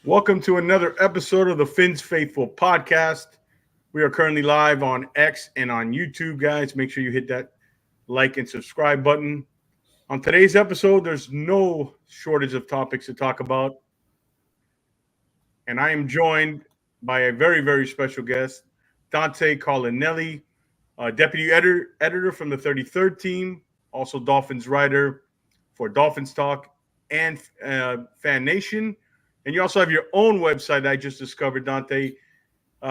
Welcome to another episode of the Fins Faithful podcast. We are currently live on X and on YouTube, guys. Make sure you hit that like and subscribe button. On today's episode, there's no shortage of topics to talk about. And I am joined by a very, very special guest, Dante Collinelli, deputy editor from the 33rd team, also Dolphins writer for Dolphins Talk and Fan Nation. And you also have your own website that I just discovered, Dante.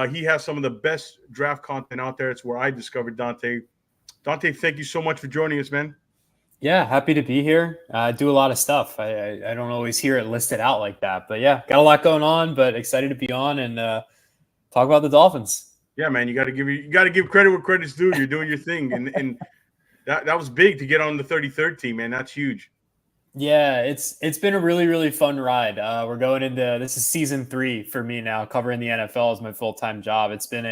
He has some of the best draft content out there. It's where I discovered Dante. Dante, thank you so much for joining us, man. Yeah, happy to be here. I do a lot of stuff. I don't always hear it listed out like that. But yeah, got a lot going on, but excited to be on and talk about the Dolphins. Yeah, man, you got to give credit where credit's due. You're doing your thing. And that was big to get on the 33rd team, man. That's huge. Yeah, it's been a really, really fun ride. We're going into this is season 3 for me now. Covering the NFL is my full-time job. It's been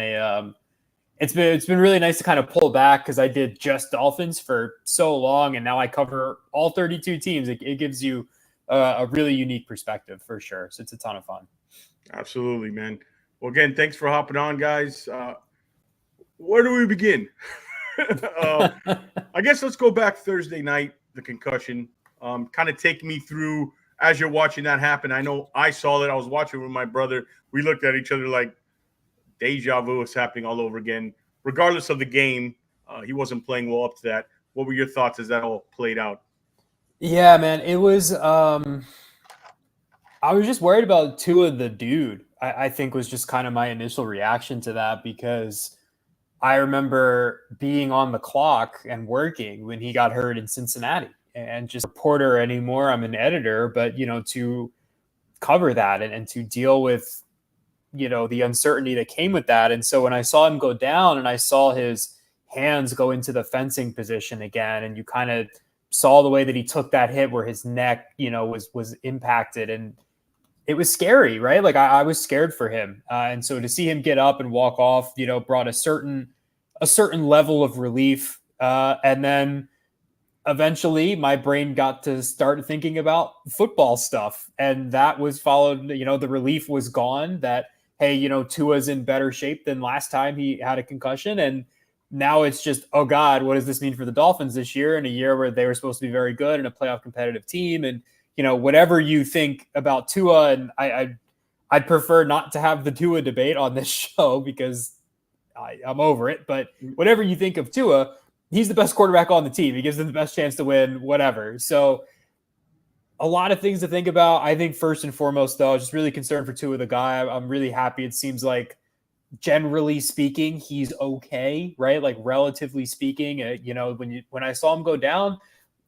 it's been really nice to kind of pull back because I did just Dolphins for so long, and now I cover all 32 teams. It gives you a really unique perspective for sure. So it's a ton of fun. Absolutely, man. Well, again, thanks for hopping on, guys. Where do we begin? I guess let's go back Thursday night, the concussion. Kind of take me through as you're watching that happen. I know I saw it. I was watching with my brother. We looked at each other like deja vu is happening all over again. Regardless of the game, he wasn't playing well up to that. What were your thoughts as that all played out? Yeah, man, it was. I was just worried about Tua the dude. I think was just kind of my initial reaction to that because I remember being on the clock and working when he got hurt in Cincinnati. And just a reporter anymore. I'm an editor, but, to cover that and to deal with, the uncertainty that came with that. And so when I saw him go down and I saw his hands go into the fencing position again, and you kind of saw the way that he took that hit where his neck, was impacted, and it was scary, right? Like I was scared for him. And so to see him get up and walk off, brought a certain level of relief. And then eventually my brain got to start thinking about football stuff, and that was followed, the relief was gone that, hey, Tua's in better shape than last time he had a concussion. And now it's just, oh God, what does this mean for the Dolphins this year, in a year where they were supposed to be very good and a playoff competitive team? And, whatever you think about Tua, and I'd prefer not to have the Tua debate on this show because I'm over it, but whatever you think of Tua, he's the best quarterback on the team. He gives them the best chance to win, whatever. So a lot of things to think about. I think first and foremost, though, I was just really concerned for Tua the guy. I'm really happy. It seems like, generally speaking, he's okay, right? Like relatively speaking, when I saw him go down,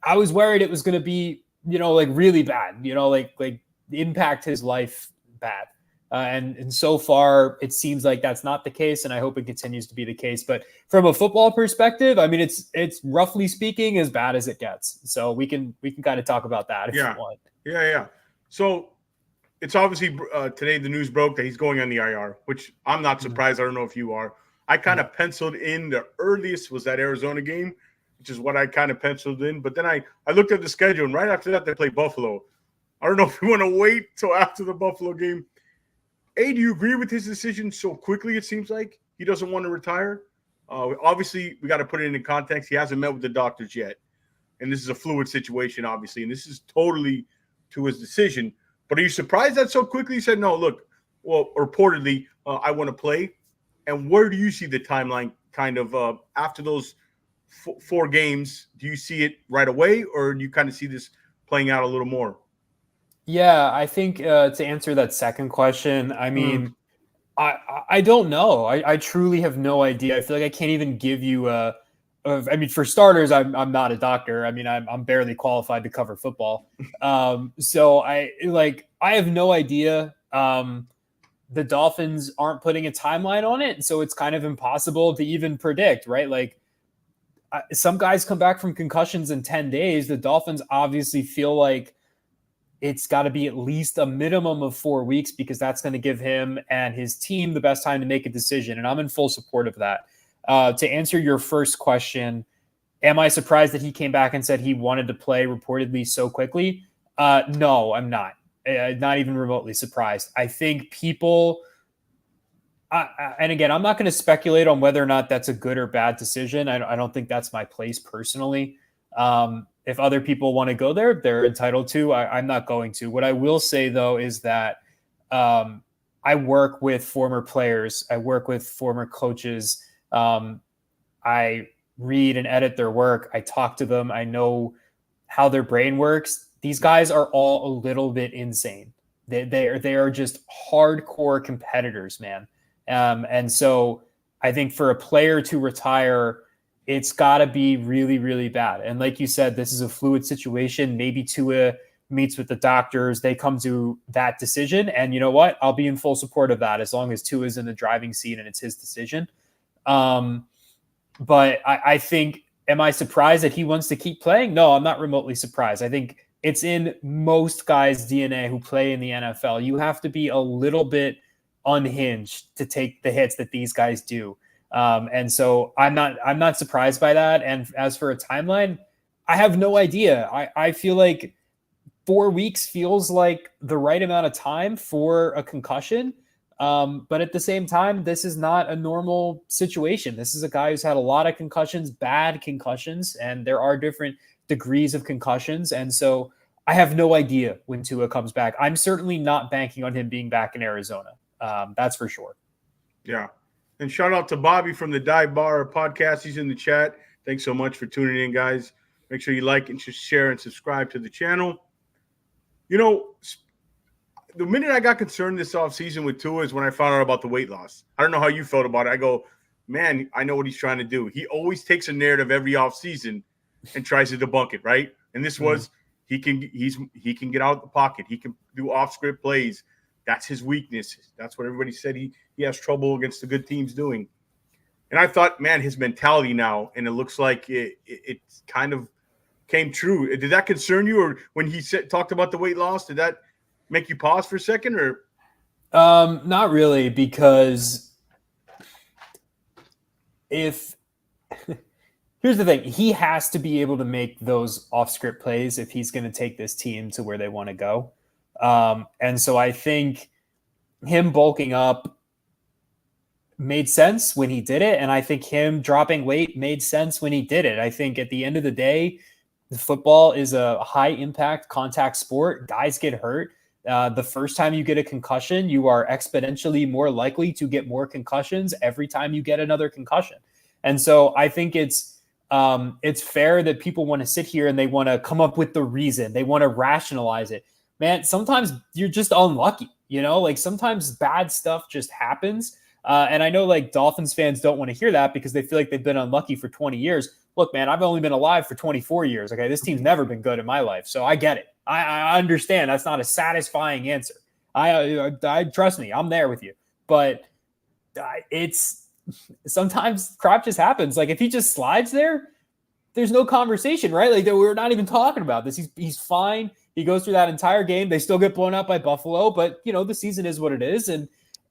I was worried it was going to be, like really bad, like impact his life bad. And so far, it seems like that's not the case, and I hope it continues to be the case. But from a football perspective, I mean, it's roughly speaking as bad as it gets. So we can kind of talk about that if you want. Yeah. So it's obviously today the news broke that he's going on the IR, which I'm not surprised. I don't know if you are. I kind of penciled in the earliest was that Arizona game, which is what I kind of penciled in. But then I looked at the schedule, and right after that they play Buffalo. I don't know if we want to wait till after the Buffalo game. Do you agree with his decision so quickly? It seems like he doesn't want to retire. Obviously, we got to put it in context. He hasn't met with the doctors yet, and this is a fluid situation, obviously, and this is totally to his decision. But are you surprised that so quickly he said, no, look, well, reportedly, I want to play? And where do you see the timeline kind of after those 4 games? Do you see it right away, or do you kind of see this playing out a little more? Yeah, I think to answer that second question, I mean, I don't know. I truly have no idea. I feel like I can't even give you I mean, for starters, I'm not a doctor. I mean, I'm barely qualified to cover football. So I have no idea. The Dolphins aren't putting a timeline on it, so it's kind of impossible to even predict, right? Like some guys come back from concussions in 10 days. The Dolphins obviously feel like it's got to be at least a minimum of 4 weeks because that's going to give him and his team the best time to make a decision. And I'm in full support of that. To answer your first question, am I surprised that he came back and said he wanted to play reportedly so quickly? No, I'm not. Not even remotely surprised. I think people, and again, I'm not going to speculate on whether or not that's a good or bad decision. I don't think that's my place personally. If other people want to go there, they're entitled to. I'm not going to. What I will say, though, is that I work with former players. I work with former coaches. I read and edit their work. I talk to them. I know how their brain works. These guys are all a little bit insane. They are just hardcore competitors, man. And so I think for a player to retire, it's got to be really, really bad. And like you said, this is a fluid situation. Maybe Tua meets with the doctors. They come to that decision. And you know what? I'll be in full support of that as long as Tua is in the driving seat and it's his decision. But I think, am I surprised that he wants to keep playing? No, I'm not remotely surprised. I think it's in most guys' DNA who play in the NFL. You have to be a little bit unhinged to take the hits that these guys do. And so I'm not surprised by that. And as for a timeline, I have no idea. I feel like 4 weeks feels like the right amount of time for a concussion. But at the same time, this is not a normal situation. This is a guy who's had a lot of concussions, bad concussions, and there are different degrees of concussions. And so I have no idea when Tua comes back. I'm certainly not banking on him being back in Arizona. That's for sure. Yeah. And shout out to Bobby from the Dive Bar podcast. He's in the chat. Thanks so much for tuning in, guys. Make sure you like and share and subscribe to the channel. You know, the minute I got concerned this offseason with Tua is when I found out about the weight loss. I don't know how you felt about it. I go, man, I know what he's trying to do. He always takes a narrative every offseason and tries to debunk it, right? And this was he can get out of the pocket. He can do off-script plays. That's his weakness. That's what everybody said he has trouble against the good teams doing. And I thought, man, his mentality now, and it looks like it kind of came true. Did that concern you, or when he talked about the weight loss, did that make you pause for a second, or? Not really, because here's the thing, he has to be able to make those off-script plays if he's going to take this team to where they want to go. And so I think him bulking up made sense when he did it. And I think him dropping weight made sense when he did it. I think at the end of the day, the football is a high impact contact sport. Guys get hurt. The first time you get a concussion, you are exponentially more likely to get more concussions every time you get another concussion. And so I think it's fair that people want to sit here and they want to come up with the reason. They want to rationalize it. Man, sometimes you're just unlucky, like sometimes bad stuff just happens. And I know like Dolphins fans don't want to hear that because they feel like they've been unlucky for 20 years. Look, man, I've only been alive for 24 years. Okay. This team's never been good in my life. So I get it. I understand that's not a satisfying answer. I trust me, I'm there with you, but it's sometimes crap just happens. Like if he just slides there's no conversation, right? Like we're not even talking about this. He's fine. He goes through that entire game. They still get blown out by Buffalo, but the season is what it is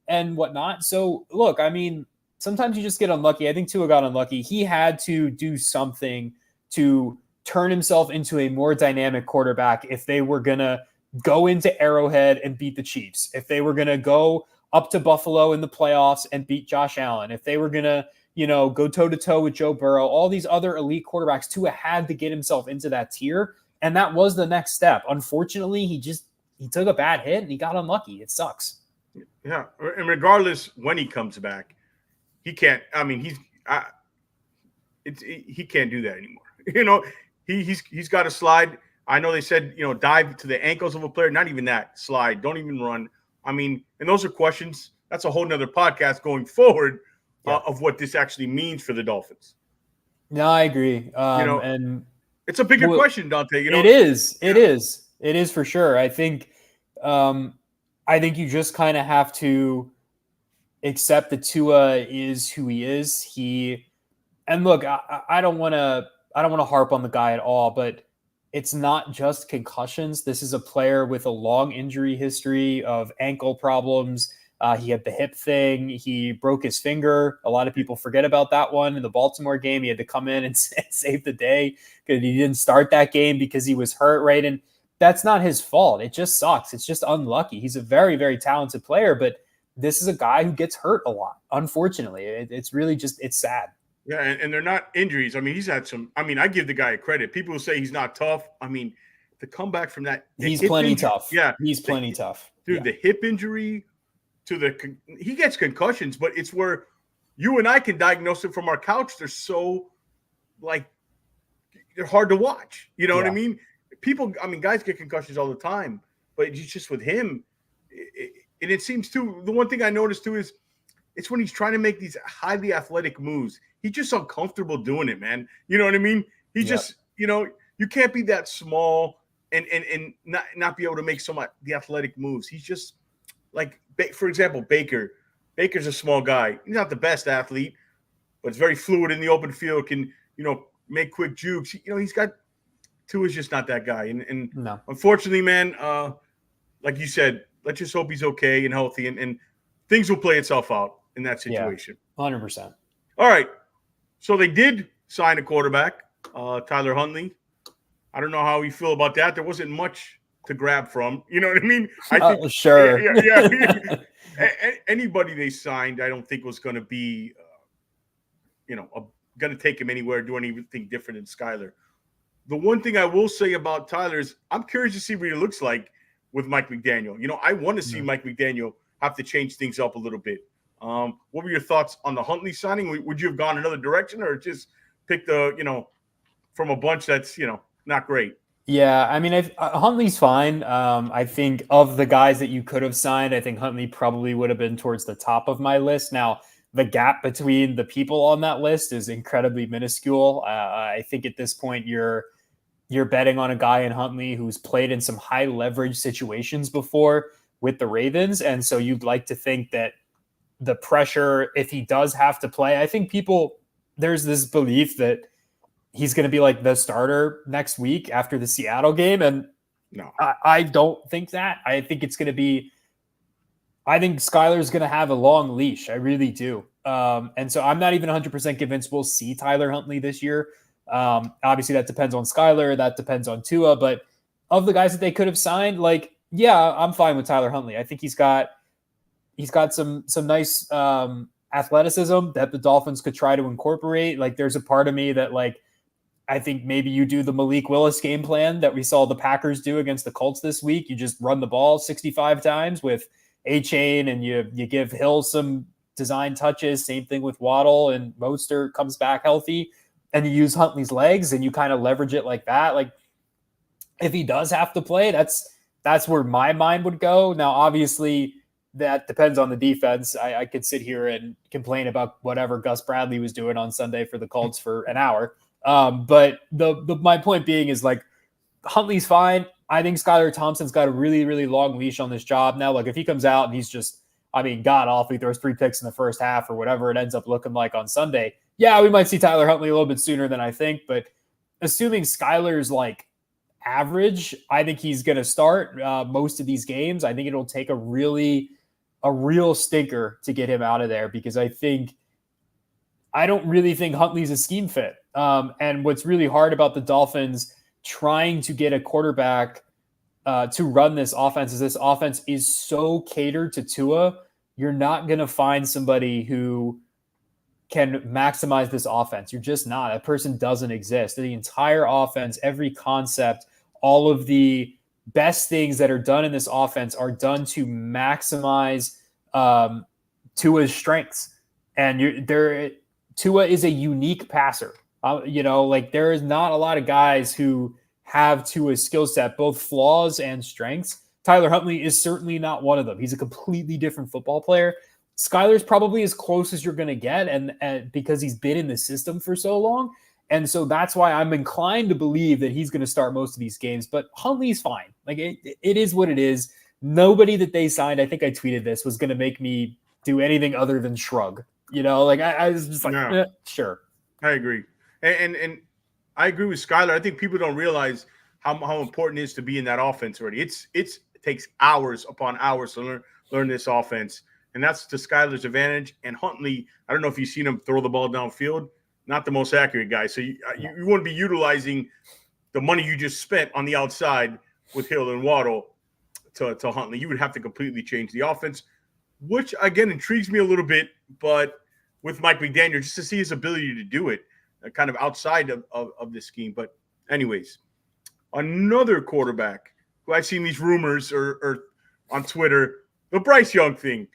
and whatnot. So look, I mean, sometimes you just get unlucky. I think Tua got unlucky. He had to do something to turn himself into a more dynamic quarterback if they were going to go into Arrowhead and beat the Chiefs, if they were going to go up to Buffalo in the playoffs and beat Josh Allen, if they were going to, go toe-to-toe with Joe Burrow, all these other elite quarterbacks, Tua had to get himself into that tier, and that was the next step. Unfortunately, he took a bad hit and he got unlucky. It sucks. Yeah, and regardless when he comes back, he can't. I mean, he can't do that anymore. He's got to slide. I know they said dive to the ankles of a player. Not even that. Slide. Don't even run. I mean, and those are questions. That's a whole nother podcast going forward of what this actually means for the Dolphins. No, I agree. And it's a bigger question, Dante. It is for sure. I think you just kind of have to accept that Tua is who he is. And look, I don't want to harp on the guy at all, but it's not just concussions. This is a player with a long injury history of ankle problems. He had the hip thing. He broke his finger. A lot of people forget about that one in the Baltimore game. He had to come in and save the day because he didn't start that game because he was hurt, right? And that's not his fault. It just sucks. It's just unlucky. He's a very, very talented player, but this is a guy who gets hurt a lot. Unfortunately, it's really just, it's sad. Yeah, and they're not injuries. I mean, he's had some. I mean, I give the guy credit. People will say he's not tough. I mean, to come back from that, he's plenty tough. Yeah, he's plenty tough. Dude, the hip injury he gets concussions, but it's where you and I can diagnose it from our couch. They're so they're hard to watch. You know what I mean? Guys get concussions all the time, but it's just with him. And it seems too. The one thing I noticed too is it's when he's trying to make these highly athletic moves. He's just uncomfortable doing it, man. You know what I mean? He just, you can't be that small and not be able to make the athletic moves. He's just like, for example, Baker. Baker's a small guy. He's not the best athlete, but it's very fluid in the open field. Can make quick jukes. He's got. Tua's just not that guy. And no. Unfortunately, man, like you said, let's just hope he's okay and healthy, and things will play itself out in that situation. 100%. All right. So they did sign a quarterback, Tyler Huntley. I don't know how you feel about that. There wasn't much to grab from. You know what I mean? I think sure. Yeah. Anybody they signed, I don't think was going to be, going to take him anywhere, do anything different than Skyler. The one thing I will say about Tyler is I'm curious to see what he looks like with Mike McDaniel. I want to see Mike McDaniel have to change things up a little bit. What were your thoughts on the Huntley signing? Would you have gone another direction or just pick from a bunch that's, not great? Yeah, I mean, Huntley's fine. I think of the guys that you could have signed, I think Huntley probably would have been towards the top of my list. Now, the gap between the people on that list is incredibly minuscule. I think at this point you're betting on a guy in Huntley who's played in some high leverage situations before with the Ravens. And so you'd like to think that the pressure, if he does have to play, I think there's this belief that he's going to be like the starter next week after the Seattle game. And no, I don't think that. I think Skyler's going to have a long leash. I really do. And so I'm not even 100% convinced we'll see Tyler Huntley this year. Obviously that depends on Skyler, that depends on Tua, but of the guys that they could have signed, I'm fine with Tyler Huntley. I think he's got some nice athleticism that the Dolphins could try to incorporate. There's a part of me that I think maybe you do the Malik Willis game plan that we saw the Packers do against the Colts this week. You just run the ball 65 times with A-Chain and you give Hill some design touches. Same thing with Waddle, and Mostert comes back healthy. And you use Huntley's legs and you kind of leverage it like that. If he does have to play, that's where my mind would go. Now, obviously, that depends on the defense. I could sit here and complain about whatever Gus Bradley was doing on Sunday for the Colts for an hour. But my point being is Huntley's fine. I think Skylar Thompson's got a really, really long leash on this job. Now, if he comes out and he's just, god awful, he throws 3 picks in the first half or whatever it ends up looking like on Sunday, yeah, we might see Tyler Huntley a little bit sooner than I think. But assuming Skylar's average, I think he's going to start most of these games. I think it'll take a real stinker to get him out of there, because I don't really think Huntley's a scheme fit. And what's really hard about the Dolphins trying to get a quarterback to run this offense is this offense is so catered to Tua. You're not going to find somebody who can maximize this offense. You're just not. That person doesn't exist. The entire offense, every concept, all of the best things that are done in this offense are done to maximize Tua's strengths. And Tua is a unique passer. There is not a lot of guys who have Tua's skill set, both flaws and strengths. Tyler Huntley is certainly not one of them. He's a completely different football player. Skyler's probably as close as you're going to get, and because he's been in the system for so long. And so that's why I'm inclined to believe that he's going to start most of these games. But Huntley's fine. It is what it is. Nobody that they signed, I think I tweeted this, was going to make me do anything other than shrug. I was just sure. I agree. And I agree with Skyler. I think people don't realize how important it is to be in that offense already. It takes hours upon hours to learn this offense. And that's to Skyler's advantage. And Huntley, I don't know if you've seen him throw the ball downfield, not the most accurate guy. So you wouldn't be utilizing the money you just spent on the outside with Hill and Waddle to Huntley. You would have to completely change the offense, which, again, intrigues me a little bit, but with Mike McDaniel, just to see his ability to do it kind of outside of this scheme. But anyways, another quarterback who I've seen these rumors or on Twitter, the Bryce Young thing.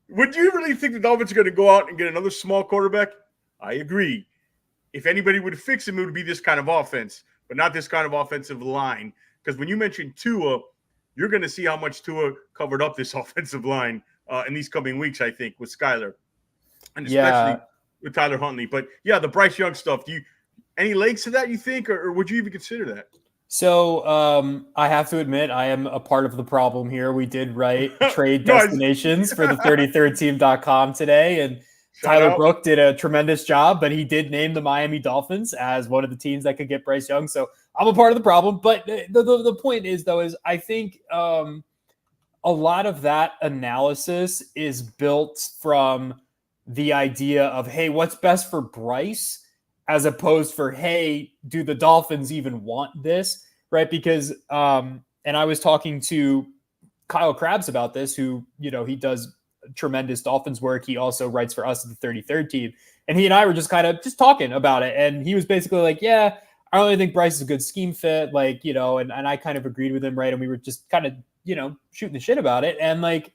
Would you really think the Dolphins are going to go out and get another small quarterback? I agree. If anybody would fix him, it would be this kind of offense, but not this kind of offensive line. Because when you mentioned Tua, you're going to see how much Tua covered up this offensive line in these coming weeks, I think, with Skyler. And especially with Tyler Huntley. But, yeah, the Bryce Young stuff, any legs to that, you think, or would you even consider that? So I have to admit, I am a part of the problem here. We did write trade destinations for the 33rdteam.com today, and Tyler Brook did a tremendous job, but he did name the Miami Dolphins as one of the teams that could get Bryce Young. So I'm a part of the problem. But the point is, though, is I think a lot of that analysis is built from the idea of, hey, what's best for Bryce? As opposed for, hey, do the Dolphins even want this, right? Because, and I was talking to Kyle Krabs about this, who, he does tremendous Dolphins work. He also writes for us at the 33rd team. And he and I were just kind of talking about it. And he was basically like, yeah, I don't really think Bryce is a good scheme fit. Like, and I kind of agreed with him, right? And we were just kind of, shooting the shit about it. And like,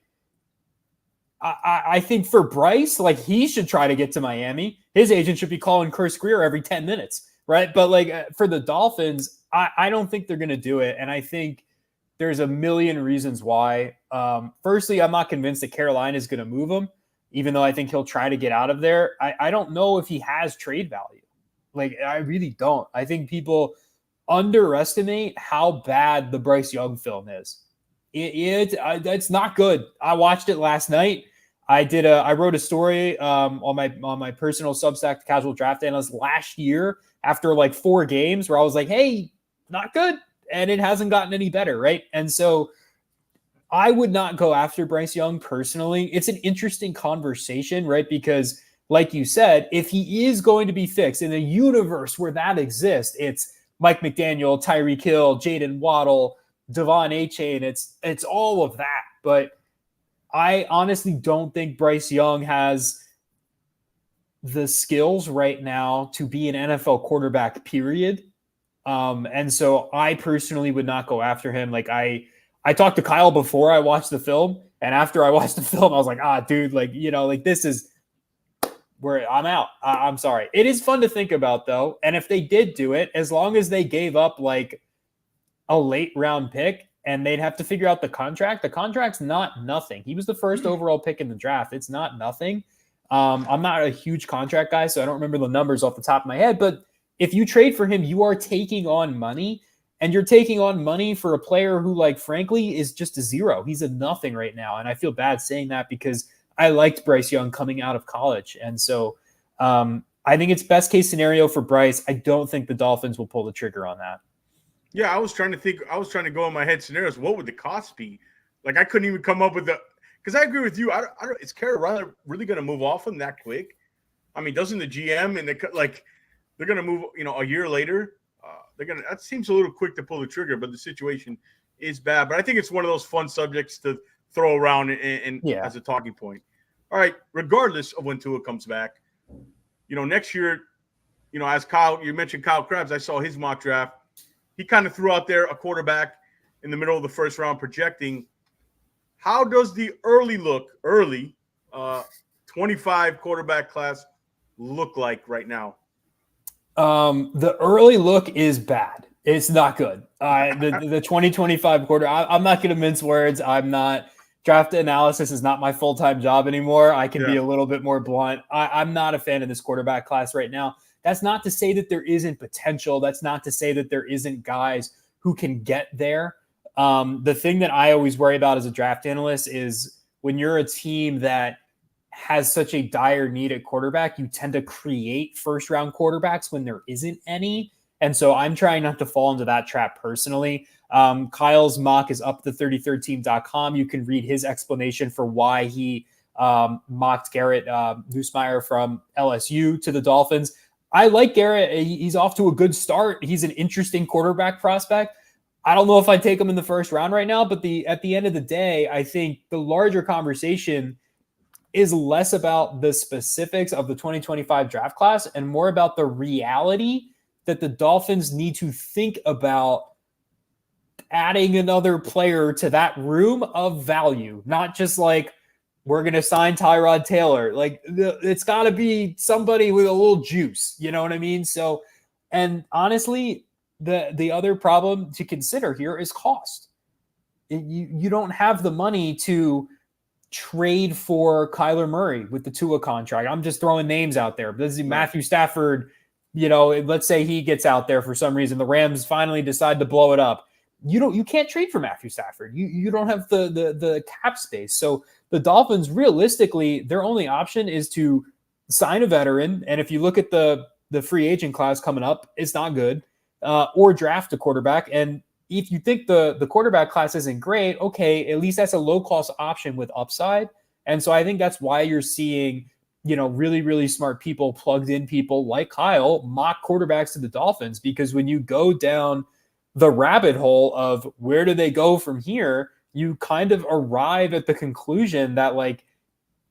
I think for Bryce, like he should try to get to Miami. His agent should be calling Grier every 10 minutes, right? But like for the Dolphins, I don't think they're going to do it. And I think there's a million reasons why. Firstly, I'm not convinced that Carolina is going to move him, even though I think he'll try to get out of there. I don't know if he has trade value. Like I really don't. I think people underestimate how bad the Bryce Young film is. It's not good. I watched it last night. I wrote a story on my personal Substack, The Casual Draft Analyst, last year after like 4 games where I was like, hey, not good. And it hasn't gotten any better, right? And so I would not go after Bryce Young personally. It's an interesting conversation, right? Because like you said, if he is going to be fixed in a universe where that exists, it's Mike McDaniel, Tyreek Hill, Jaden Waddle, Devon A-Chain, it's all of that. But I honestly don't think Bryce Young has the skills right now to be an NFL quarterback, period. And so I personally would not go after him. Like I talked to Kyle before I watched the film, and after I watched the film, I was like, dude, like, like this is where I'm out. I'm sorry. It is fun to think about though. And if they did do it, as long as they gave up like a late round pick, and they'd have to figure out the contract. The contract's not nothing. He was the first overall pick in the draft. It's not nothing. I'm not a huge contract guy, so I don't remember the numbers off the top of my head. But if you trade for him, you are taking on money, and you're taking on money for a player who, like, frankly, is just a zero. He's a nothing right now, and I feel bad saying that because I liked Bryce Young coming out of college. And so I think it's best case scenario for Bryce. I don't think the Dolphins will pull the trigger on that. Yeah, I was trying to think. I was trying to go in my head scenarios. What would the cost be? Like, I couldn't even come up with because I agree with you. I don't. Is Carolina really going to move off him that quick? I mean, doesn't the GM and they're going to move? A year later, That seems a little quick to pull the trigger, but the situation is bad. But I think it's one of those fun subjects to throw around and as a talking point. All right, regardless of when Tua comes back, next year, as you mentioned Kyle Krabs, I saw his mock draft. He kind of threw out there a quarterback in the middle of the first round projecting. How does the early 25 quarterback class look like right now? The early look is bad. It's not good. The 2025 quarter, I'm not going to mince words. Draft analysis is not my full-time job anymore. I can be a little bit more blunt. I'm not a fan of this quarterback class right now. That's not to say that there isn't potential. That's not to say that there isn't guys who can get there. The thing that I always worry about as a draft analyst is when you're a team that has such a dire need at quarterback, you tend to create first-round quarterbacks when there isn't any. And so I'm trying not to fall into that trap personally. Kyle's mock is up at the 33rdteam.com. You can read his explanation for why he mocked Garrett Nussmeier from LSU to the Dolphins. I like Garrett. He's off to a good start. He's an interesting quarterback prospect. I don't know if I'd take him in the first round right now, but at the end of the day, I think the larger conversation is less about the specifics of the 2025 draft class and more about the reality that the Dolphins need to think about adding another player to that room of value, not just like we're going to sign Tyrod Taylor. Like it's got to be somebody with a little juice. You know what I mean? So, and honestly, the other problem to consider here is cost. You don't have the money to trade for Kyler Murray with the Tua contract. I'm just throwing names out there. This is Matthew Stafford. You know, let's say he gets out there for some reason. The Rams finally decide to blow it up. You can't trade for Matthew Stafford. You don't have the cap space. So the Dolphins, realistically, their only option is to sign a veteran. And if you look at the free agent class coming up, it's not good. Or draft a quarterback. And if you think the quarterback class isn't great, okay, at least that's a low-cost option with upside. And so I think that's why you're seeing, you know, really, really smart people, plugged-in people like Kyle mock quarterbacks to the Dolphins, because when you go down the rabbit hole of where do they go from here, you kind of arrive at the conclusion that, like,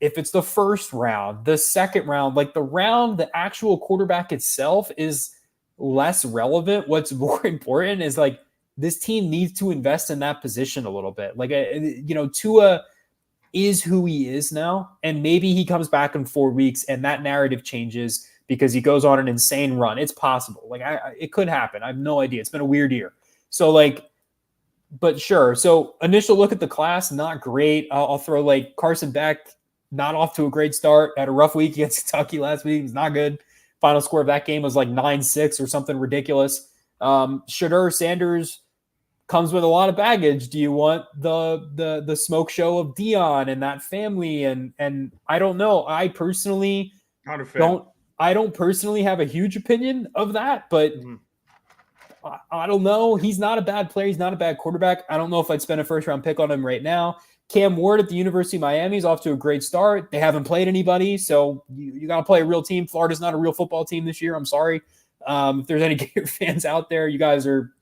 if it's the first round, the second round, like the actual quarterback itself is less relevant. What's more important is, like, this team needs to invest in that position a little bit. Like, you know, Tua is who he is now, and maybe he comes back in 4 weeks and that narrative changes because he goes on an insane run. It's possible. Like, it could happen. I have no idea. It's been a weird year. So, like, but sure. So initial look at the class, not great. I'll throw, like, Carson Beck, not off to a great start. Had a rough week against Kentucky last week. It was not good. Final score of that game was like 9-6 or something ridiculous. Shadur Sanders comes with a lot of baggage. Do you want the smoke show of Dion and that family? And I don't know. I personally don't personally have a huge opinion of that, but I don't know. He's not a bad player. He's not a bad quarterback. I don't know if I'd spend a first round pick on him right now. Cam Ward at the University of Miami is off to a great start. They haven't played anybody, so you got to play a real team. Florida's not a real football team this year. I'm sorry. If there's any Gator fans out there, you guys are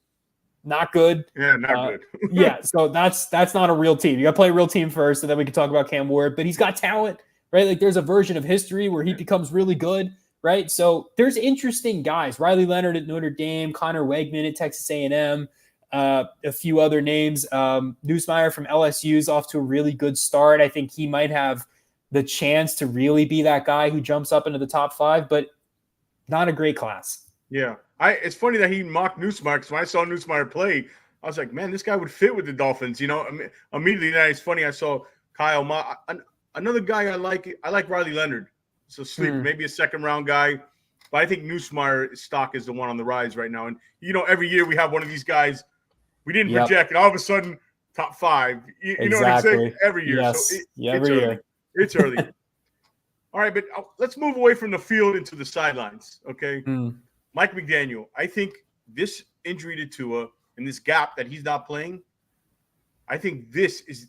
not good. Yeah, not good. Yeah, so that's not a real team. You got to play a real team first, and then we can talk about Cam Ward. But he's got talent, right? Like, there's a version of history where he becomes really good, right? So there's interesting guys. Riley Leonard at Notre Dame, Connor Wegman at Texas A&M, a few other names. Nussmeier from LSU is off to a really good start. I think he might have the chance to really be that guy who jumps up into the top 5, but not a great class. Yeah. It's funny that he mocked Nussmeier, because when I saw Nussmeier play, I was like, man, this guy would fit with the Dolphins. You know, immediately then it's funny. I saw Kyle another guy I like Riley Leonard. So sleeper, maybe a second round guy. But I think Nussmeier's stock is the one on the rise right now. And, you know, every year we have one of these guys we didn't project, and all of a sudden top 5. You know what I'm saying? Every year. Yes. So every year. It's early. All right, but let's move away from the field into the sidelines, okay? Mike McDaniel, I think this injury to Tua and this gap that he's not playing, I think this is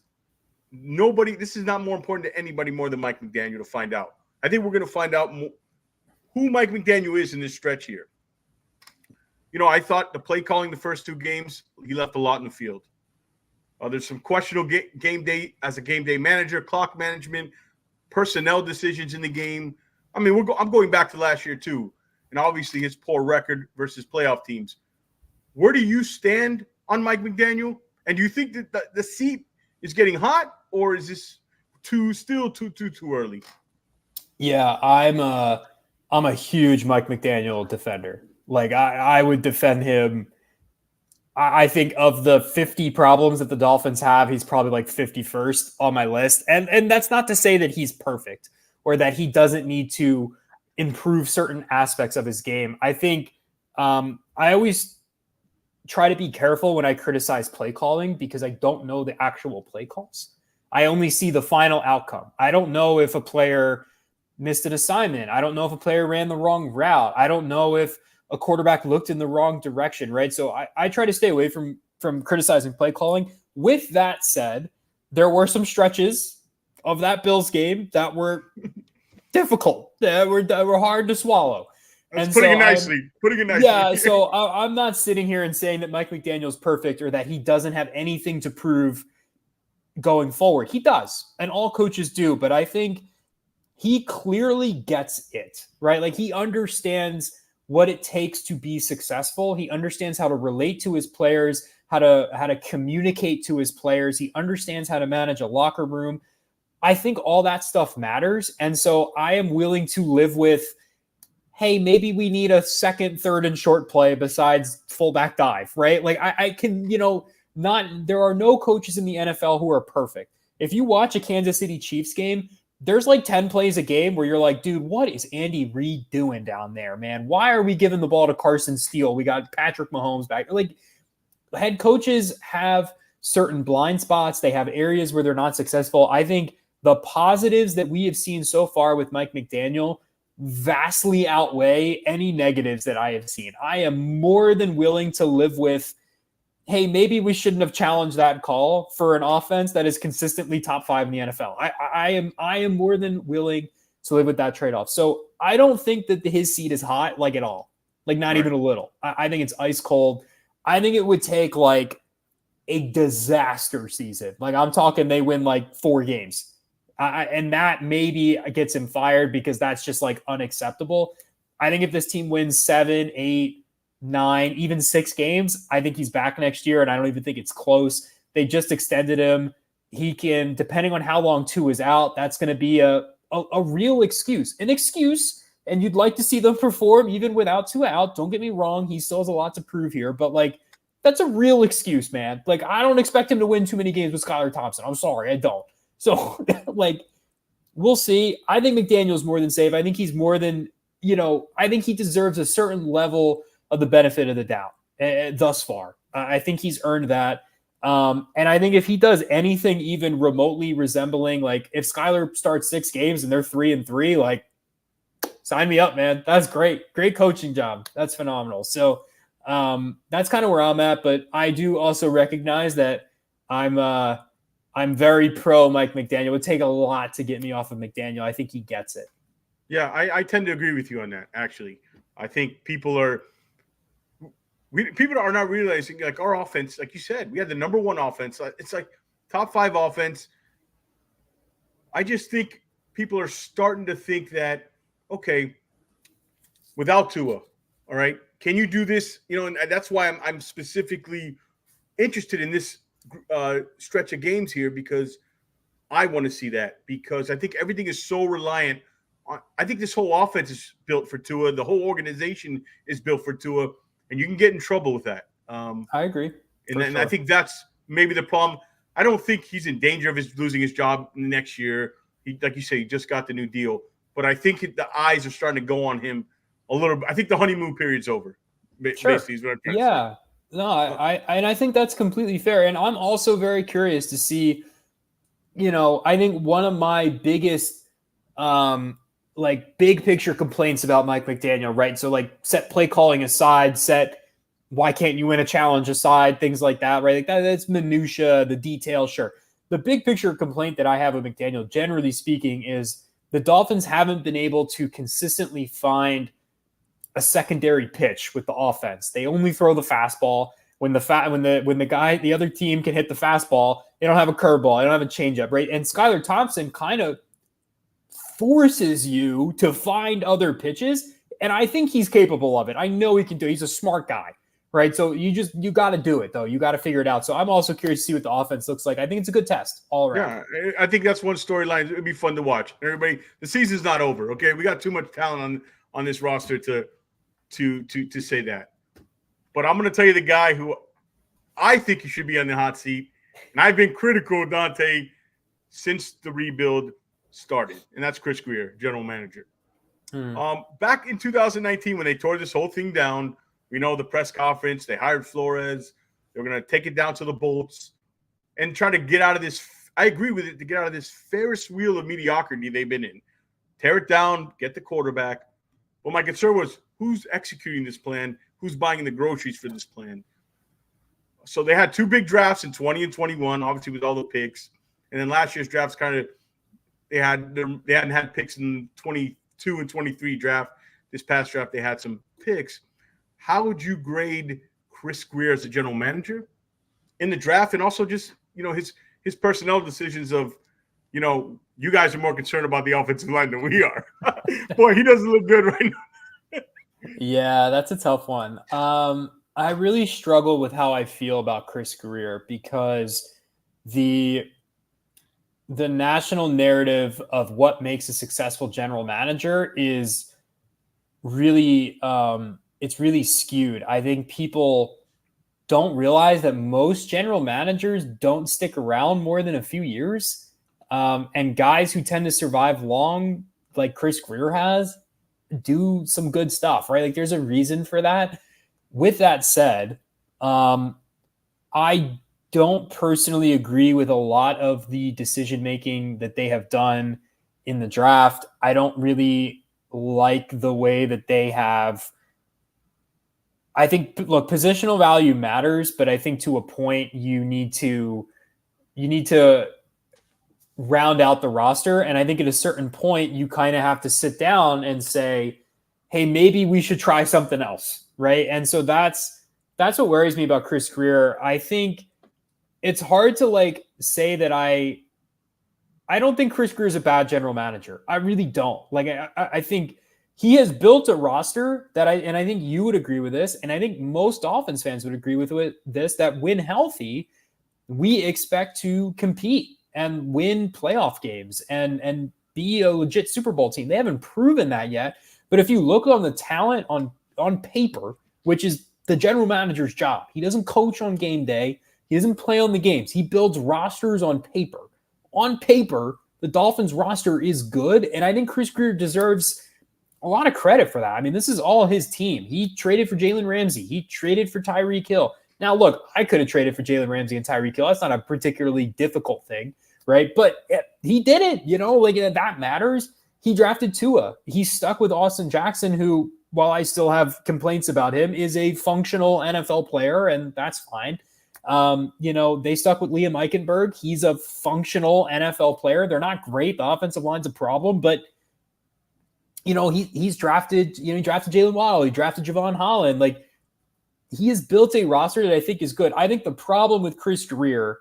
not more important to anybody more than Mike McDaniel to find out. I think we're going to find out who Mike McDaniel is in this stretch here. You know, I thought the play calling the first 2 games, he left a lot in the field. There's some questionable game day as a game day manager, clock management, personnel decisions in the game. I mean, I'm going back to last year too, and obviously his poor record versus playoff teams. Where do you stand on Mike McDaniel? And do you think that the seat is getting hot, or is this still too early? Yeah, I'm a huge Mike McDaniel defender. Like, I would defend him. I think of the 50 problems that the Dolphins have, he's probably like 51st on my list. And that's not to say that he's perfect or that he doesn't need to improve certain aspects of his game. I think I always try to be careful when I criticize play calling, because I don't know the actual play calls. I only see the final outcome. I don't know if a player missed an assignment. I don't know if a player ran the wrong route. I don't know if a quarterback looked in the wrong direction, right? So I try to stay away from criticizing play calling. With that said, there were some stretches of that Bills game that were difficult, that were hard to swallow. That's And putting so it nicely. Putting it nicely. yeah, so I'm not sitting here and saying that Mike McDaniel's perfect or that he doesn't have anything to prove going forward. He does, and all coaches do, but I think he clearly gets it, right? Like he understands what it takes to be successful. He understands how to relate to his players, how to communicate to his players. He understands how to manage a locker room. I think all that stuff matters. And so I am willing to live with, hey, maybe we need a second, third, and short play besides fullback dive, right? Like I can, there are no coaches in the NFL who are perfect. If you watch a Kansas City Chiefs game, there's like 10 plays a game where you're like, dude, what is Andy Reid doing down there, man? Why are we giving the ball to Carson Steele? We got Patrick Mahomes back. Like, head coaches have certain blind spots. They have areas where they're not successful. I think the positives that we have seen so far with Mike McDaniel vastly outweigh any negatives that I have seen. I am more than willing to live with, hey, maybe we shouldn't have challenged that call for an offense that is consistently top 5 in the NFL. I am more than willing to live with that trade-off. So I don't think that his seat is hot, like at all, like not even a little. I think it's ice cold. I think it would take like a disaster season. Like I'm talking, they win like 4 games. And that maybe gets him fired because that's just like unacceptable. I think if this team wins 7, 8, 9, even 6 games, I think he's back next year, and I don't even think it's close. They just extended him. He can, depending on how long Tua is out, that's going to be a real excuse. An excuse, and you'd like to see them perform even without Tua out. Don't get me wrong. He still has a lot to prove here, but like that's a real excuse, man. Like I don't expect him to win too many games with Skylar Thompson. I'm sorry, I don't. So, like, we'll see. I think McDaniel's more than safe. I think he's more than, I think he deserves a certain level of the benefit of the doubt thus far. I think he's earned that. And I think if he does anything even remotely resembling, like, if Skylar starts 6 games and they're 3-3, like, sign me up, man. That's great. Great coaching job. That's phenomenal. So that's kind of where I'm at. But I do also recognize that I'm very pro Mike McDaniel. It would take a lot to get me off of McDaniel. I think he gets it. Yeah, I tend to agree with you on that, actually. I think people are not realizing, like, our offense, like you said, we had the number 1 offense. It's like top 5 offense. I just think people are starting to think that, okay, without Tua, all right, can you do this? And that's why I'm specifically interested in this stretch of games here, because I want to see that, because I think everything is so reliant on, I think this whole offense is built for Tua. The whole organization is built for Tua, and you can get in trouble with that. I agree. And I think that's maybe the problem. I don't think he's in danger of losing his job next year. He, like you say, he just got the new deal, but I think the eyes are starting to go on him a little. I think the honeymoon period's over. Sure. Basically, is what I'm trying to say. No, I think that's completely fair. And I'm also very curious to see, I think one of my biggest, big picture complaints about Mike McDaniel, right? So like set play calling aside, why can't you win a challenge aside, things like that, right? Like that's minutia, the details, sure. The big picture complaint that I have with McDaniel, generally speaking, is the Dolphins haven't been able to consistently find a secondary pitch with the offense. They only throw the fastball. When the other team can hit the fastball, they don't have a curveball. They don't have a changeup, right? And Skylar Thompson kind of forces you to find other pitches, and I think he's capable of it. I know he can do it. He's a smart guy, right? So you got to do it, though. You got to figure it out. So I'm also curious to see what the offense looks like. I think it's a good test all around. Yeah, I think that's one storyline. It'd be fun to watch. Everybody, the season's not over, okay? We got too much talent on this roster to say that. But I'm going to tell you the guy who I think he should be on the hot seat, and I've been critical of Dante since the rebuild started, and that's Chris Grier, general manager. Back in 2019, when they tore this whole thing down, the press conference, they hired Flores. They were going to take it down to the Bolts and try to get out of this. I agree with it, to get out of this Ferris wheel of mediocrity they've been in. Tear it down, get the quarterback. Well, my concern was, who's executing this plan? Who's buying the groceries for this plan? So they had 2 big drafts in 20 and 21, obviously with all the picks. And then last year's drafts they hadn't had picks in 22 and 23 draft. this past draft they had some picks. How would you grade Chris Grier as a general manager in the draft, and also just his personnel decisions of you guys are more concerned about the offensive line than we are. Boy, he doesn't look good right now. Yeah, that's a tough one. I really struggle with how I feel about Chris Grier because the national narrative of what makes a successful general manager is really it's really skewed. I think people don't realize that most general managers don't stick around more than a few years. And guys who tend to survive long, like Chris Grier has, do some good stuff, right? Like there's a reason for that. With that said, I don't personally agree with a lot of the decision-making that they have done in the draft. I don't really like the way that they have. I think, look, positional value matters, but I think to a point you need to round out the roster. And I think at a certain point, you kind of have to sit down and say, hey, maybe we should try something else, right? And so that's what worries me about Chris Grier. I think it's hard to say that I don't think Chris Grier is a bad general manager. I really don't. I think he has built a roster that I think you would agree with this, and I think most Dolphins fans would agree with this, that when healthy, we expect to compete and win playoff games and be a legit Super Bowl team. They haven't proven that yet. But if you look on the talent on paper, which is the general manager's job, he doesn't coach on game day. He doesn't play on the games. He builds rosters on paper. On paper, the Dolphins roster is good, and I think Chris Grier deserves a lot of credit for that. I mean, this is all his team. He traded for Jalen Ramsey. He traded for Tyreek Hill. Now, look, I could have traded for Jalen Ramsey and Tyreek Hill. That's not a particularly difficult thing, right? But he did it, that matters. He drafted Tua. He stuck with Austin Jackson, who, while I still have complaints about him, is a functional NFL player, and that's fine. They stuck with Liam Eichenberg. He's a functional NFL player. They're not great. The offensive line's a problem, but he's drafted, he drafted Jalen Waddle. He drafted Javon Holland. He has built a roster that I think is good. I think the problem with Chris Grier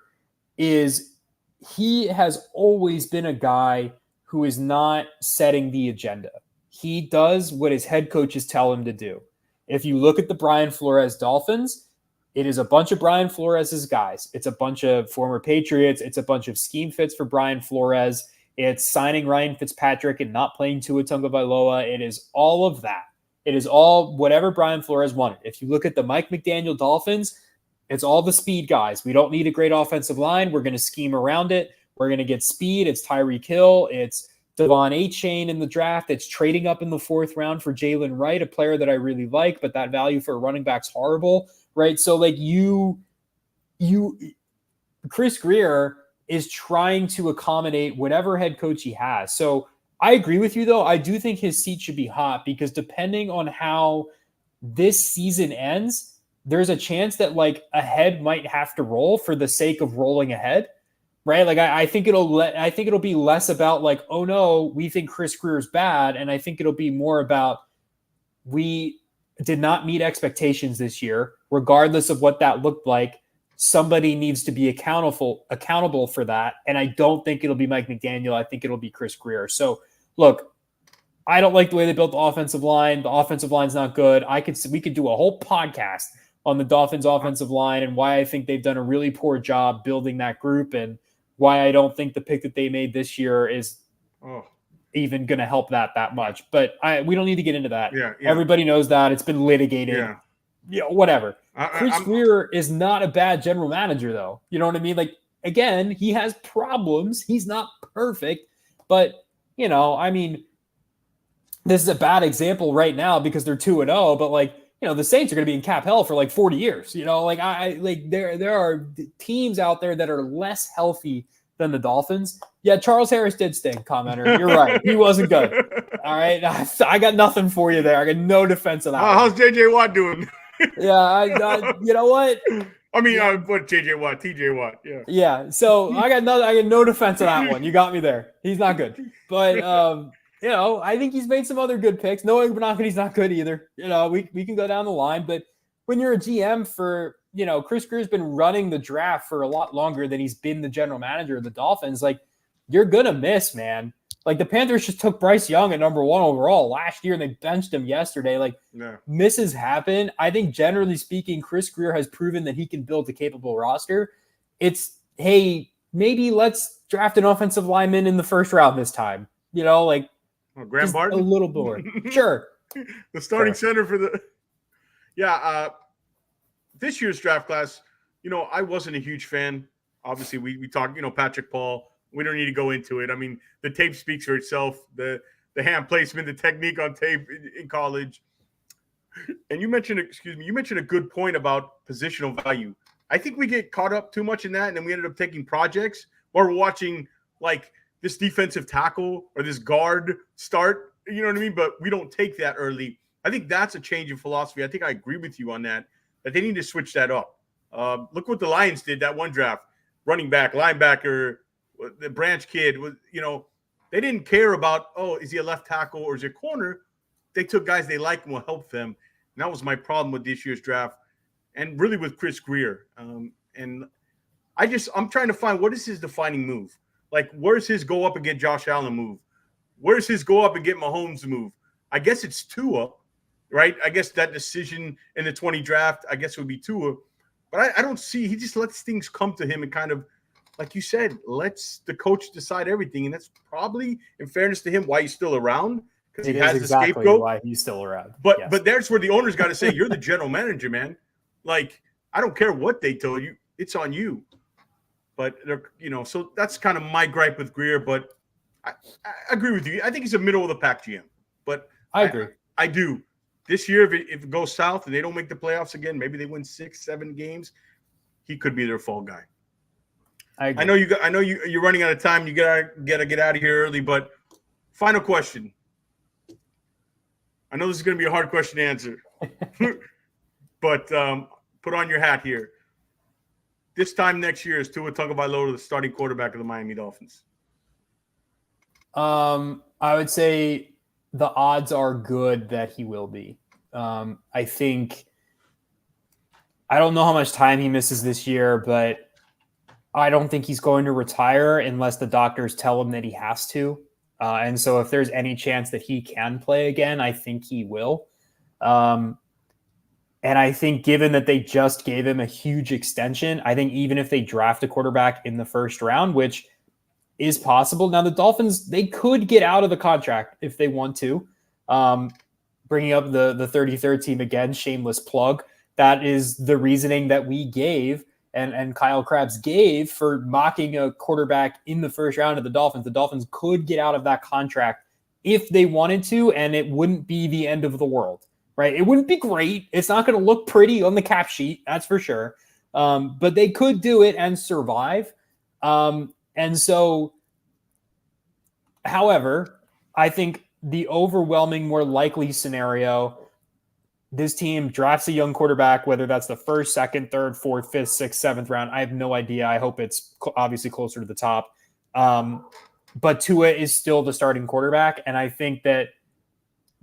is he has always been a guy who is not setting the agenda. He does what his head coaches tell him to do. If you look at the Brian Flores Dolphins, it is a bunch of Brian Flores' guys. It's a bunch of former Patriots. It's a bunch of scheme fits for Brian Flores. It's signing Ryan Fitzpatrick and not playing Tua Tagovailoa. It is all of that. It is all whatever Brian Flores wanted. If you look at the Mike McDaniel Dolphins, it's all the speed guys. We don't need a great offensive line. We're going to scheme around it. We're going to get speed. It's Tyreek Hill. It's Devon Achane in the draft. It's trading up in the 4th round for Jalen Wright, a player that I really like, but that value for a running back's horrible, right? So Chris Grier is trying to accommodate whatever head coach he has. So I agree with you, though. I do think his seat should be hot because depending on how this season ends, there's a chance that a head might have to roll for the sake of rolling ahead, right? I think it'll be less about oh no, we think Chris Grier is bad, and I think it'll be more about we did not meet expectations this year, regardless of what that looked like. Somebody needs to be accountable for that. And I don't think it'll be Mike McDaniel. I think it'll be Chris Grier. So look, I don't like the way they built the offensive line. The offensive line's not good. We could do a whole podcast on the Dolphins offensive line and why I think they've done a really poor job building that group and why I don't think the pick that they made this year is even going to help that much. But we don't need to get into that. Yeah. Everybody knows that. It's been litigated. Yeah, whatever. Chris Grier is not a bad general manager, though. You know what I mean? Again, he has problems. He's not perfect. But, this is a bad example right now because they're 2-0. But, the Saints are going to be in cap hell for 40 years. There are teams out there that are less healthy than the Dolphins. Yeah, Charles Harris did stink, commenter. You're right. He wasn't good. All right. I got nothing for you there. I got no defense of that. How's JJ Watt doing? Yeah, you know what? I mean, what JJ Watt, TJ Watt, yeah. Yeah, so I got no defense of that one. You got me there. He's not good. But I think he's made some other good picks. No, he's not good either. We can go down the line, but when you're a GM for, Chris Grier's been running the draft for a lot longer than he's been the general manager of the Dolphins. Like, you're going to miss, man. Like, the Panthers just took Bryce Young at number 1 overall last year, and they benched him yesterday. Like, misses happen. I think, generally speaking, Chris Grier has proven that he can build a capable roster. It's, hey, maybe let's draft an offensive lineman in the first round this time. Graham Barton? A little more. Sure. The starting center for the this year's draft class, I wasn't a huge fan. Obviously, we talked, Patrick Paul. We don't need to go into it. I mean, the tape speaks for itself. The hand placement, the technique on tape in college. And you mentioned a good point about positional value. I think we get caught up too much in that, and then we ended up taking projects while we're watching like this defensive tackle or this guard start. You know what I mean? But we don't take that early. I think that's a change in philosophy. I think I agree with you on that they need to switch that up. Look what the Lions did that one draft. Running back, linebacker, the Branch kid was, they didn't care about, is he a left tackle or is he a corner? They took guys they like and will help them. And that was my problem with this year's draft and really with Chris Grier. And I'm trying to find what is his defining move? Like, where's his go up and get Josh Allen move? Where's his go up and get Mahomes move? I guess it's Tua, right? I guess that decision in the 20 draft, I guess it would be Tua. But I don't see – he just lets things come to him and kind of, like you said, lets the coach decide everything. And that's probably, in fairness to him, why he's still around. Because he has exactly the scapegoat. Why he's still around. But there's where the owner's got to say, you're the general manager, man. Like, I don't care what they told you. It's on you. But, so that's kind of my gripe with Grier. But I agree with you. I think he's a middle-of-the-pack GM. But I agree. I do. This year, if it goes south and they don't make the playoffs again, maybe they win 6-7 games, he could be their fall guy. I agree. I know you're running out of time. You gotta get out of here early. But final question. I know this is going to be a hard question to answer, but put on your hat here. This time next year, is Tua Tagovailoa the starting quarterback of the Miami Dolphins? I would say the odds are good that he will be. I think – I don't know how much time he misses this year, but I don't think he's going to retire unless the doctors tell him that he has to. And so if there's any chance that he can play again, I think he will. And I think given that they just gave him a huge extension, I think even if they draft a quarterback in the first round, which is possible. Now, the Dolphins, they could get out of the contract if they want to. Bringing up the 33rd team again, shameless plug. That is the reasoning that we gave and Kyle Krabs gave for mocking a quarterback in the first round of the Dolphins. The Dolphins could get out of that contract if they wanted to, and it wouldn't be the end of the world, right? It wouldn't be great. It's not going to look pretty on the cap sheet, that's for sure. But they could do it and survive. And so, however, I think the overwhelming, more likely scenario, this team drafts a young quarterback, whether that's the first, second, third, fourth, fifth, sixth, seventh round. I have no idea. I hope it's obviously closer to the top. But Tua is still the starting quarterback. And I think that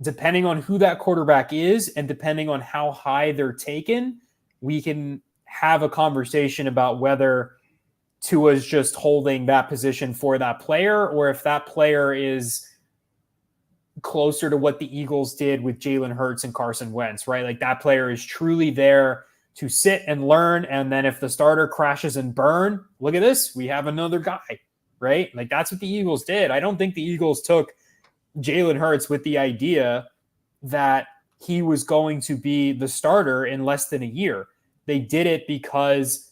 depending on who that quarterback is and depending on how high they're taken, we can have a conversation about whether Tua's just holding that position for that player or if that player is closer to what the Eagles did with Jalen Hurts and Carson Wentz, right? Like that player is truly there to sit and learn. And then if the starter crashes and burn, look at this, we have another guy, right? Like that's what the Eagles did. I don't think the Eagles took Jalen Hurts with the idea that he was going to be the starter in less than a year. They did it because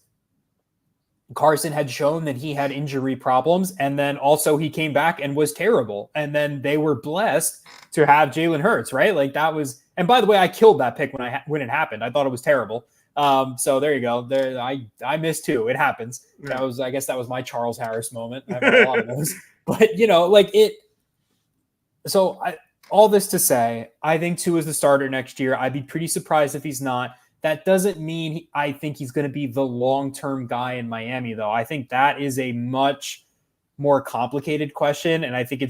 Carson had shown that he had injury problems, and then also he came back and was terrible. And then they were blessed to have Jalen Hurts, right? Like that was, and by the way, I killed that pick when it happened. I thought it was terrible. So there you go. There, I missed too. It happens. Yeah. I guess that was my Charles Harris moment. I've had a lot of those, but like it. So all this to say, I think Tua is the starter next year. I'd be pretty surprised if he's not. That doesn't mean I think he's going to be the long-term guy in Miami, though. I think that is a much more complicated question, and I think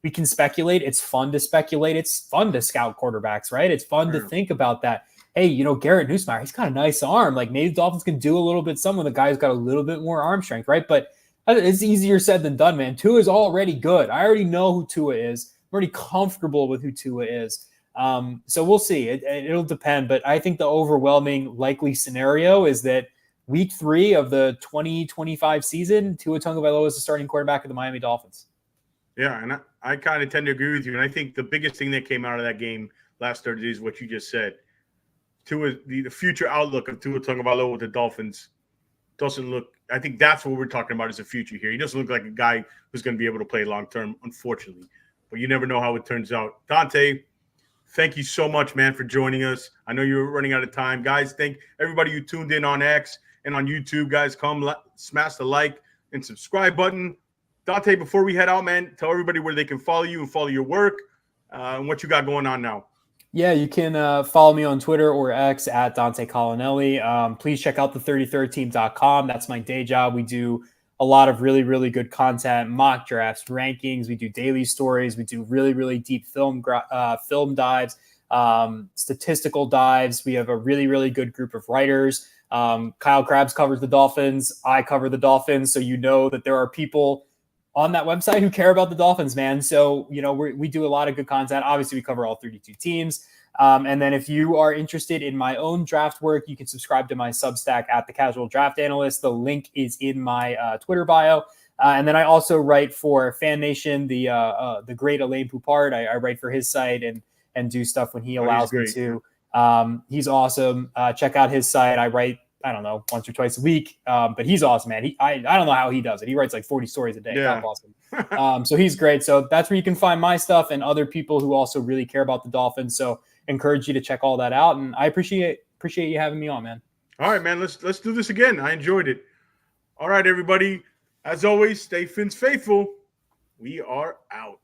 we can speculate. It's fun to speculate. It's fun to scout quarterbacks, right? It's fun to think about that. Hey, Garrett Nussmeier, he's got a nice arm. Like maybe the Dolphins can do a little bit some when the guy's got a little bit more arm strength, right? But it's easier said than done, man. Tua is already good. I already know who Tua is. I'm already comfortable with who Tua is. So we'll see. It'll depend. But I think the overwhelming likely scenario is that week 3 of the 2025 season, Tua Tagovailoa is the starting quarterback of the Miami Dolphins. Yeah, and I kind of tend to agree with you. And I think the biggest thing that came out of that game last Thursday is what you just said. The future outlook of Tua Tagovailoa with the Dolphins doesn't look – I think that's what we're talking about as a future here. He doesn't look like a guy who's going to be able to play long-term, unfortunately. But you never know how it turns out. Dante, thank you so much, man, for joining us. I know you're running out of time. Guys, thank everybody who tuned in on X and on YouTube. Guys, come smash the like and subscribe button. Dante, before we head out, man, tell everybody where they can follow you and follow your work and what you got going on now. Yeah, you can follow me on Twitter or X at Dante Collinelli. Please check out the 33rdteam.com. That's my day job. We do a lot of really, really good content, mock drafts, rankings. We do daily stories. We do really, really deep film dives, statistical dives. We have a really, really good group of writers. Kyle Krabs covers the Dolphins. I cover the Dolphins. So you know that there are people on that website who care about the Dolphins, man. So, we do a lot of good content. Obviously, we cover all 32 teams. And then if you are interested in my own draft work, you can subscribe to my Substack at The Casual Draft Analyst. The link is in my Twitter bio. And then I also write for Fan Nation, the great Alain Poupard. I write for his site and do stuff when he allows me to. He's awesome. Check out his site. I write, I don't know, once or twice a week. But he's awesome, man. I don't know how he does it. He writes like 40 stories a day. Yeah. Awesome. So he's great. So that's where you can find my stuff and other people who also really care about the Dolphins. So encourage you to check all that out. And I appreciate you having me on, man. All right, man. Let's do this again. I enjoyed it. All right, everybody. As always, stay Fins faithful. We are out.